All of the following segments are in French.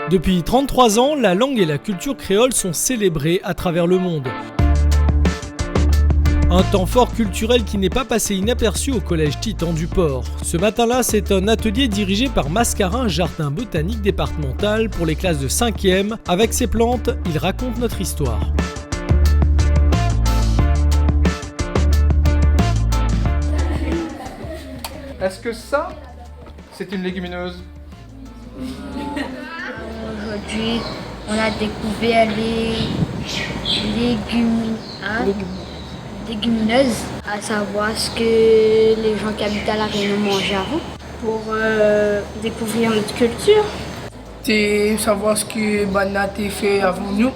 Depuis 33 ans, la langue et la culture créole sont célébrées à travers le monde. Un temps fort culturel qui n'est pas passé inaperçu au collège Titan du Port. Ce matin-là, c'est un atelier dirigé par Mascarin, jardin botanique départemental pour les classes de 5e. Avec ses plantes, il raconte notre histoire. Est-ce que ça, c'est une légumineuse? Aujourd'hui, on a découvert les légumineuses, à savoir ce que les gens qui habitent à La Réunion mangeaient avant. Pour découvrir notre culture. C'est savoir ce que Banat a fait avant nous.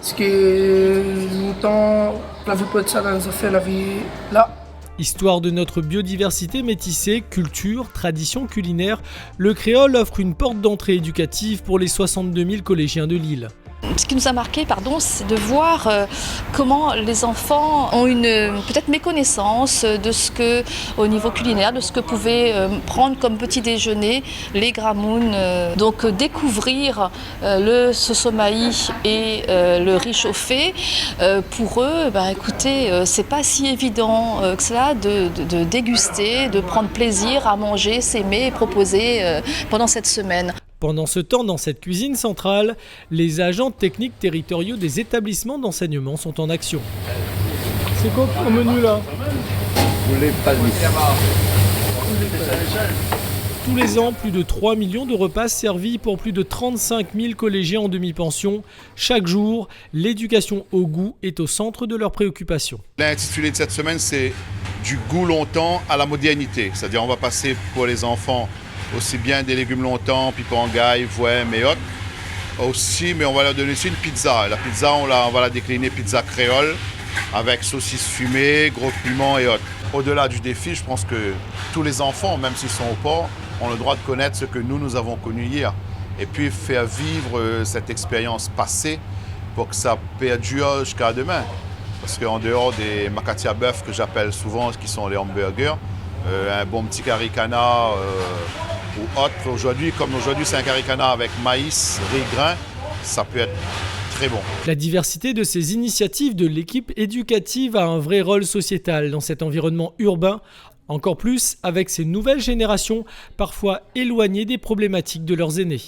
Parce que longtemps, on n'avait pas de ça dans les affaires, la vie là. Histoire de notre biodiversité métissée, culture, tradition culinaire, le créole offre une porte d'entrée éducative pour les 62 000 collégiens de l'île. Ce qui nous a marqué, c'est de voir comment les enfants ont une peut-être méconnaissance de ce que, au niveau culinaire, de ce que pouvaient prendre comme petit déjeuner les gramounes. Donc découvrir le sosomaï et le riz chauffé, pour eux, écoutez, c'est pas si évident que cela de déguster, de prendre plaisir à manger, s'aimer et proposer pendant cette semaine. Pendant ce temps, dans cette cuisine centrale, les agents techniques territoriaux des établissements d'enseignement sont en action. C'est quoi au menu là? Tous les ans, plus de 3 millions de repas servis pour plus de 35 000 collégiens en demi-pension. Chaque jour, l'éducation au goût est au centre de leurs préoccupations. L'intitulé de cette semaine, c'est « Du goût longtemps à la modernité ». C'est-à-dire on va passer pour les enfants aussi bien des légumes longtemps, pipangaille, voème et autres. Aussi, mais on va leur donner aussi une pizza. La pizza, on va la décliner pizza créole avec saucisses fumées, gros piments et autres. Au-delà du défi, je pense que tous les enfants, même s'ils sont au port, ont le droit de connaître ce que nous avons connu hier. Et puis faire vivre cette expérience passée pour que ça perdure jusqu'à demain. Parce qu'en dehors des macati à bœuf que j'appelle souvent, qui sont les hamburgers, un bon petit caricana ou autre. Aujourd'hui c'est un caricana avec maïs, riz, grain, ça peut être très bon. La diversité de ces initiatives de l'équipe éducative a un vrai rôle sociétal dans cet environnement urbain, encore plus avec ces nouvelles générations parfois éloignées des problématiques de leurs aînés.